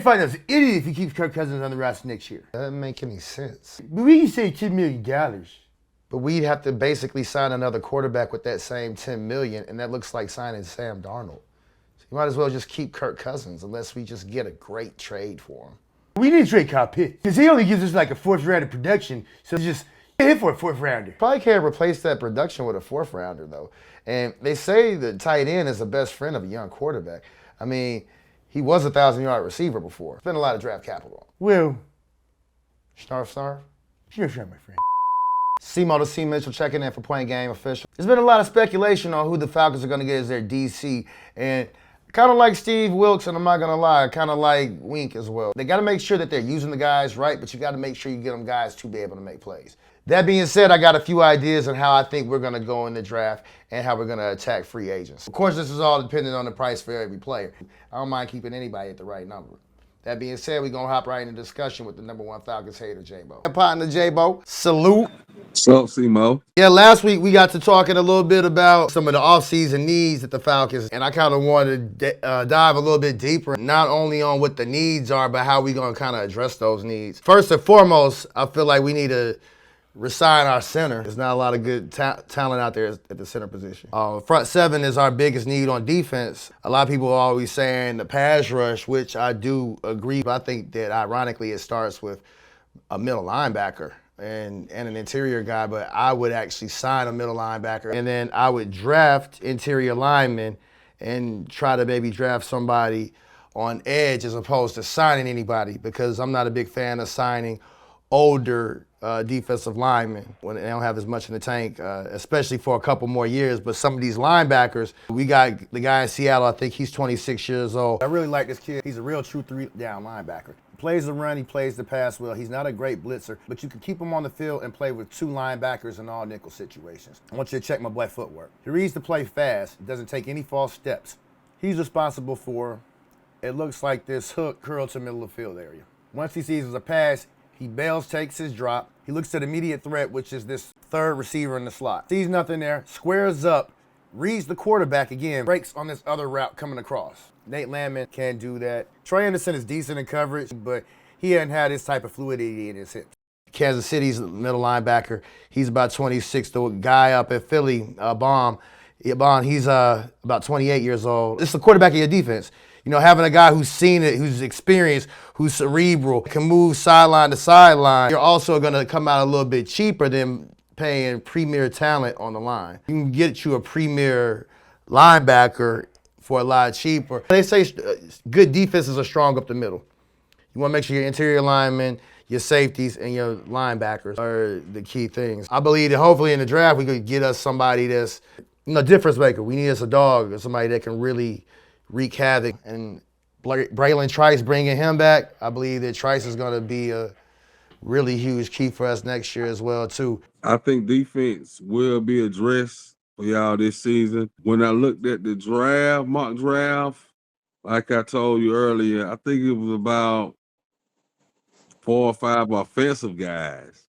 Find us an idiot if he keeps Kirk Cousins on the roster next year. That doesn't make any sense. But we can say $10 million. But we'd have to basically sign another quarterback with that same $10 million, and that looks like signing Sam Darnold. So you might as well just keep Kirk Cousins unless we just get a great trade for him. We need to trade Kyle Pitts because he only gives us like a fourth round of production. So just hit for a fourth rounder. Probably can't replace that production with a fourth rounder though. And they say the tight end is the best friend of a young quarterback. I mean, he was a 1,000-yard receiver before. Spent a lot of draft capital. Well, Snarf. sure, my friend. CMO to C. Mitchell checking in for Point Game Official. There's been a lot of speculation on who the Falcons are going to get as their DC. And kind of like Steve Wilkes, and I'm not going to lie, kind of like Wink as well. They got to make sure that they're using the guys right, but you got to make sure you get them guys to be able to make plays. That being said, I got a few ideas on how I think we're going to go in the draft and how we're going to attack free agents. Of course, this is all dependent on the price for every player. I don't mind keeping anybody at the right number. That being said, we're going to hop right into discussion with the #1 Falcons hater, J-Bo. Partner J-Bo, salute. What's up, C-Mo? Yeah, last week we got to talking a little bit about some of the offseason needs at the Falcons, and I kind of wanted to dive a little bit deeper, not only on what the needs are, but how we going to kind of address those needs. First and foremost, I feel like we need to resign our center. There's not a lot of good talent out there at the center position. Front seven is our biggest need on defense. A lot of people are always saying the pass rush, which I do agree, but I think that ironically it starts with a middle linebacker and an interior guy, but I would actually sign a middle linebacker, and then I would draft interior linemen and try to maybe draft somebody on edge as opposed to signing anybody, because I'm not a big fan of signing older defensive linemen when they don't have as much in the tank, especially for a couple more years. But some of these linebackers, we got the guy in Seattle, I think he's 26 years old. I really like this kid. He's a real true three-down linebacker. He plays the run, he plays the pass well. He's not a great blitzer, but you can keep him on the field and play with two linebackers in all nickel situations. I want you to check my boy footwork. He reads the play fast, doesn't take any false steps. He's responsible for, it looks like this hook curl to middle of the field area. Once he sees it's a pass, he bails, takes his drop. He looks at immediate threat, which is this third receiver in the slot. Sees nothing there, squares up, reads the quarterback again, breaks on this other route coming across. Nate Landman can't do that. Trey Anderson is decent in coverage, but he hasn't had this type of fluidity in his hips. Kansas City's middle linebacker, he's about 26. The guy up at Philly, Baum, he's about 28 years old. This is the quarterback of your defense. You know, having a guy who's seen it, who's experienced, who's cerebral, can move sideline to sideline, you're also going to come out a little bit cheaper than paying premier talent on the line. You can get you a premier linebacker for a lot cheaper. They say good defenses are strong up the middle. You want to make sure your interior linemen, your safeties, and your linebackers are the key things. I believe that hopefully in the draft we could get us somebody that's difference maker. We need us a dog or somebody that can really wreak havoc. And Braylon Trice, bringing him back, I believe that Trice is going to be a really huge key for us next year as well, too. I think defense will be addressed for y'all this season. When I looked at the mock draft, like I told you earlier, I think it was about 4 or 5 offensive guys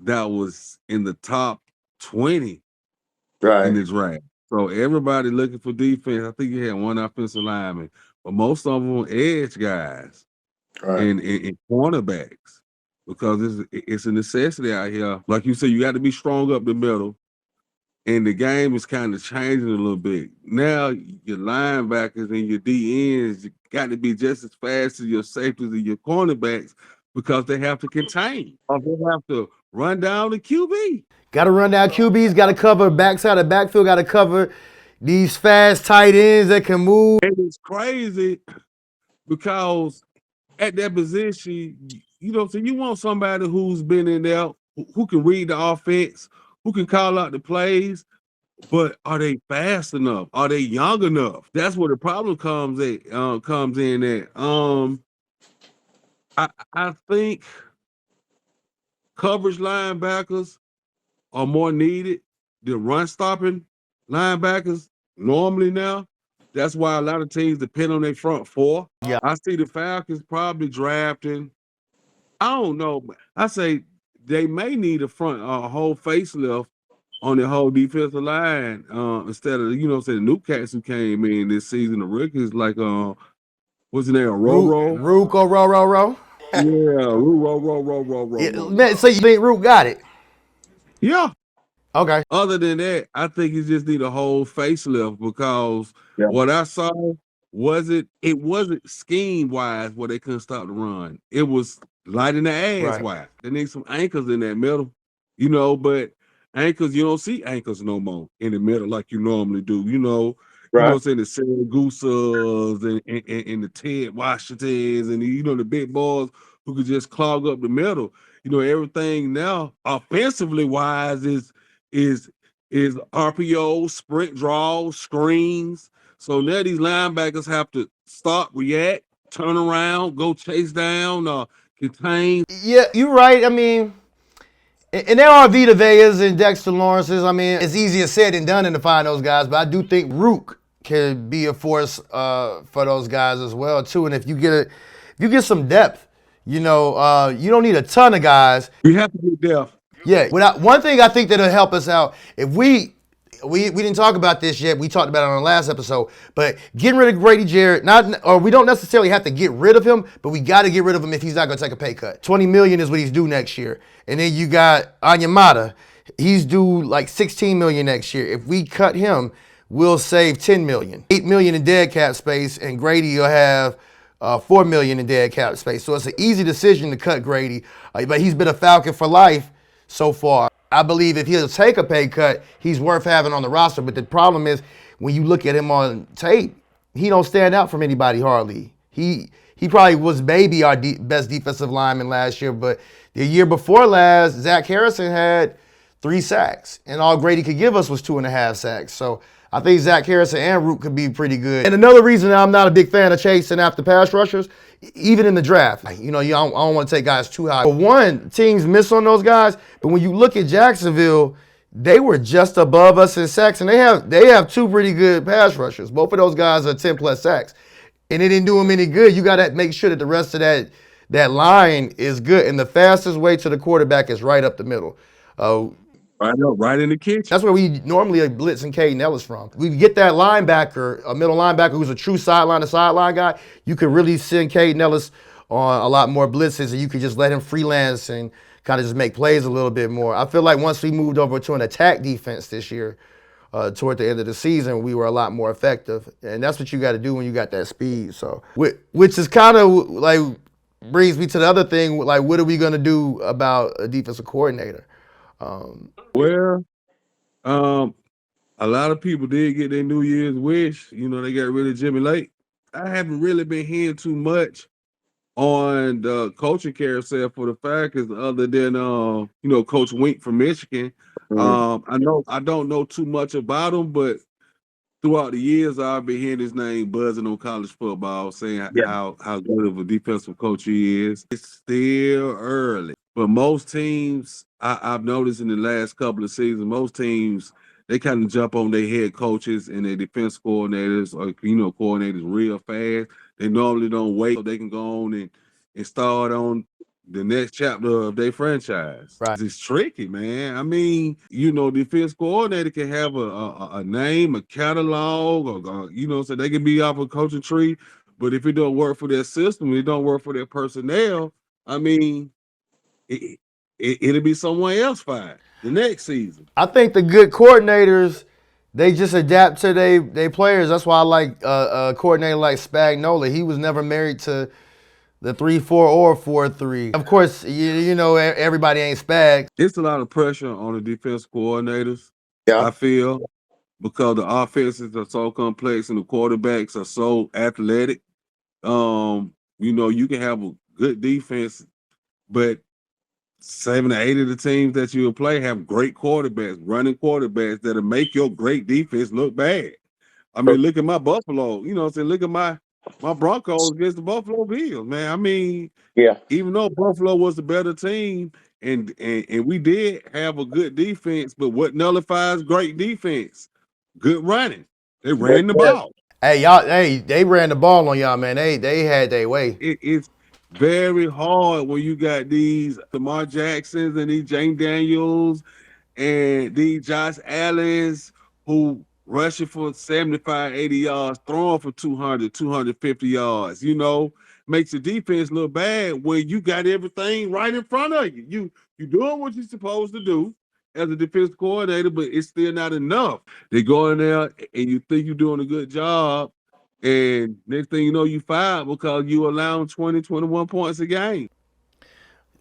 that was in the top 20 in the draft. So everybody looking for defense. I think you had one offensive lineman, but most of them edge guys and cornerbacks, because it's a necessity out here. Like you said, you got to be strong up the middle, and the game is kind of changing a little bit. Now your linebackers and your DNs got to be just as fast as your safeties and your cornerbacks, because they have to contain. Or they have to run down the QB. Got to run down QBs, got to cover backside of backfield, got to cover these fast tight ends that can move. And it's crazy because at that position, you know what I'm saying, you want somebody who's been in there, who can read the offense, who can call out the plays, but are they fast enough? Are they young enough? That's where the problem comes in at. I think coverage linebackers are more needed than run stopping linebackers normally now. That's why a lot of teams depend on their front four. Yeah. I see the Falcons probably drafting, I don't know, I say they may need a whole facelift on the whole defensive line, instead of, the new cats who came in this season, the rookies like What's his name? Rook, Roro? Rook or Ro. Yeah, Ro. Man, so you think Rook got it? Yeah. Okay. Other than that, I think he just need a whole facelift because Yeah. what I saw it wasn't scheme wise where they couldn't stop the run. It was light in the ass Right. wise. They need some anchors in that middle, you know, but anchors, you don't see anchors no more in the middle like you normally do. You know what I'm saying, the Sarah Goosas and the Ted Washingtons and the big boys who could just clog up the middle. Everything now offensively wise is RPO, sprint draws, screens. So now these linebackers have to stop, react, turn around, go chase down, contain. Yeah, you're right. I mean, and there are Vita Veas and Dexter Lawrences. I mean, it's easier said than done to find those guys, but I do think Rook can be a force for those guys as well too. And if you get some depth, you don't need a ton of guys. You have to get depth. Yeah. One thing I think that'll help us out if we didn't talk about this yet. We talked about it on the last episode, but getting rid of Grady Jarrett, we don't necessarily have to get rid of him, but we got to get rid of him if he's not going to take a pay cut. $20 million is what he's due next year, and then you got Anyamata. He's due like $16 million next year. If we cut him, we'll save $10 million, $8 million in dead cap space, and Grady will have $4 million in dead cap space. So it's an easy decision to cut Grady, but he's been a Falcon for life so far. I believe if he'll take a pay cut, he's worth having on the roster. But the problem is when you look at him on tape, he don't stand out from anybody hardly. He probably was maybe our best defensive lineman last year, but the year before last, Zach Harrison had 3 sacks, and all Grady could give us was 2.5 sacks. So I think Zach Harrison and Root could be pretty good. And another reason I'm not a big fan of chasing after pass rushers, even in the draft, I don't want to take guys too high. For one, teams miss on those guys, but when you look at Jacksonville, they were just above us in sacks, and they have 2 pretty good pass rushers. Both of those guys are 10+ sacks, and it didn't do them any good. You got to make sure that the rest of that line is good, and the fastest way to the quarterback is right up the middle. Right in the kitchen. That's where we normally are blitzing Caden Ellis from. We get that linebacker, a middle linebacker who's a true sideline-to-sideline guy. You could really send Caden Ellis on a lot more blitzes, and you could just let him freelance and kind of just make plays a little bit more. I feel like once we moved over to an attack defense this year, toward the end of the season, we were a lot more effective. And that's what you got to do when you got that speed. So, which is kind of like brings me to the other thing, like what are we going to do about a defensive coordinator? A lot of people did get their New Year's wish. They got rid of Jimmy Lake. I haven't really been hearing too much on the coaching carousel for the Falcons other than, Coach Wink from Michigan. I don't know too much about him, but throughout the years, I've been hearing his name buzzing on college football, saying how good of a defensive coach he is. It's still early, but most teams, I've noticed in the last couple of seasons, most teams, they kind of jump on their head coaches and their defense coordinators or, coordinators real fast. They normally don't wait so they can go on and start on the next chapter of their franchise. Right. It's tricky, man. I mean, defense coordinator can have a name, a catalog, or so they can be off a coaching tree. But if it don't work for their system, it don't work for their personnel, I mean, it'll be someone else fine the next season. I think the good coordinators, they just adapt to their players. That's why I like a coordinator like Spagnuolo. He was never married to the 3-4 or 4-3. Of course, everybody ain't Spag. It's a lot of pressure on the defense coordinators, Yeah. I feel, because the offenses are so complex and the quarterbacks are so athletic. You can have a good defense, but 7 or 8 of the teams that you'll play have great quarterbacks, running quarterbacks that'll make your great defense look bad. I mean, look at my Buffalo. Look at my Broncos against the Buffalo Bills, man. I mean, even though Buffalo was the better team and we did have a good defense, but what nullifies great defense? Good running. They ran the ball. Hey, they ran the ball on y'all, man. They had their way. It's very hard when you got these Lamar Jacksons and these Jane Daniels and these Josh Allens who rushing for 75, 80 yards, throwing for 200, 250 yards, makes the defense look bad when you got everything right in front of you. You doing what you're supposed to do as a defensive coordinator, but it's still not enough. They go in there and you think you're doing a good job, and next thing you know, you fired because you allowing 20, 21 points a game.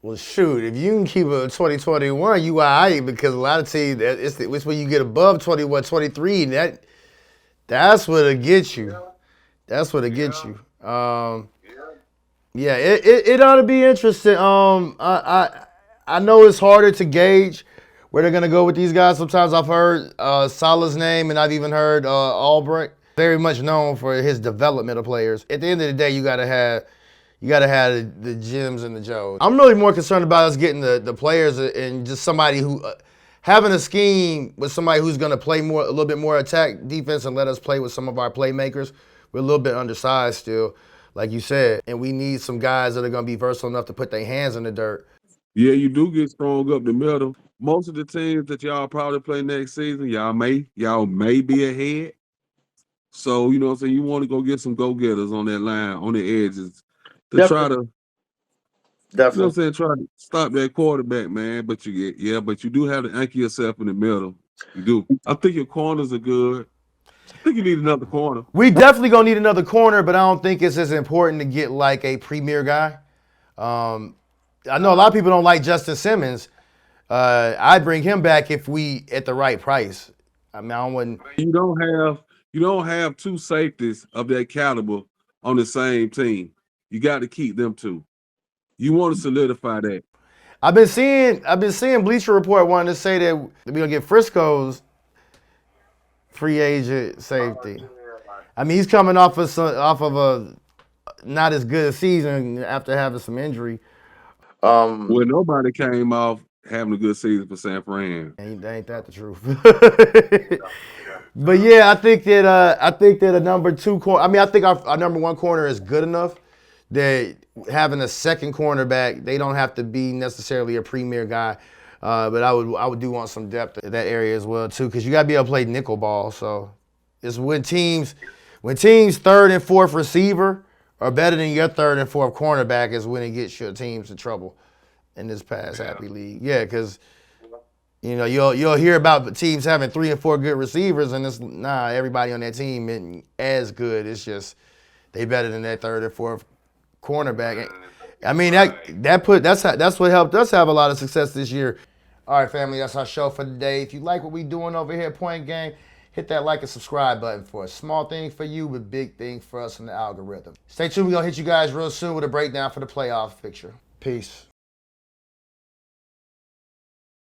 Well, shoot, if you can keep a 2021, you all right, because a lot of teams, it's when you get above 21, 23, that's what it gets you. That's what it gets you. Yeah, it ought to be interesting. I know it's harder to gauge where they're gonna go with these guys. Sometimes I've heard Salah's name, and I've even heard Albrecht. Very much known for his development of players. At the end of the day, you gotta have the Jims and the Joes. I'm really more concerned about us getting the players and just somebody who having a scheme with somebody who's gonna play a little bit more attack defense and let us play with some of our playmakers. We're a little bit undersized still, like you said, and we need some guys that are gonna be versatile enough to put their hands in the dirt. Yeah, you do get strong up the middle. Most of the teams that y'all probably play next season, y'all may be ahead. So, you know what I'm saying? You want to go get some go-getters on that line, on the edges, to try to, you know what I'm saying, try to stop that quarterback, man. But you do have to anchor yourself in the middle. You do. I think your corners are good. I think you need another corner. We definitely gonna need another corner, but I don't think it's as important to get like a premier guy. I know a lot of people don't like Justin Simmons. I'd bring him back if we at the right price. I mean, I wouldn't. You don't have two safeties of that caliber on the same team. You got to keep them two. You want to solidify that. I've been seeing Bleacher Report wanting to say that we're gonna get Frisco's free agent safety. I mean, he's coming off of a not as good a season after having some injury. Well, nobody came off having a good season for San Fran. Ain't that the truth? But yeah, I think that a number two corner. I mean, I think our number one corner is good enough that having a second cornerback, they don't have to be necessarily a premier guy. But I would do want some depth in that area as well too, because you got to be able to play nickel ball. So it's when teams third and fourth receiver are better than your third and fourth cornerback is when it gets your teams in trouble in this pass happy league. Yeah, because you'll hear about teams having 3 and 4 good receivers, and it's everybody on that team isn't as good. It's just they better than that third and fourth cornerback. I mean that's what helped us have a lot of success this year. All right, family, that's our show for today. If you like what we're doing over here at Point Game, hit that like and subscribe button for a small thing for you, but big thing for us in the algorithm. Stay tuned. We're going to hit you guys real soon with a breakdown for the playoff picture. Peace.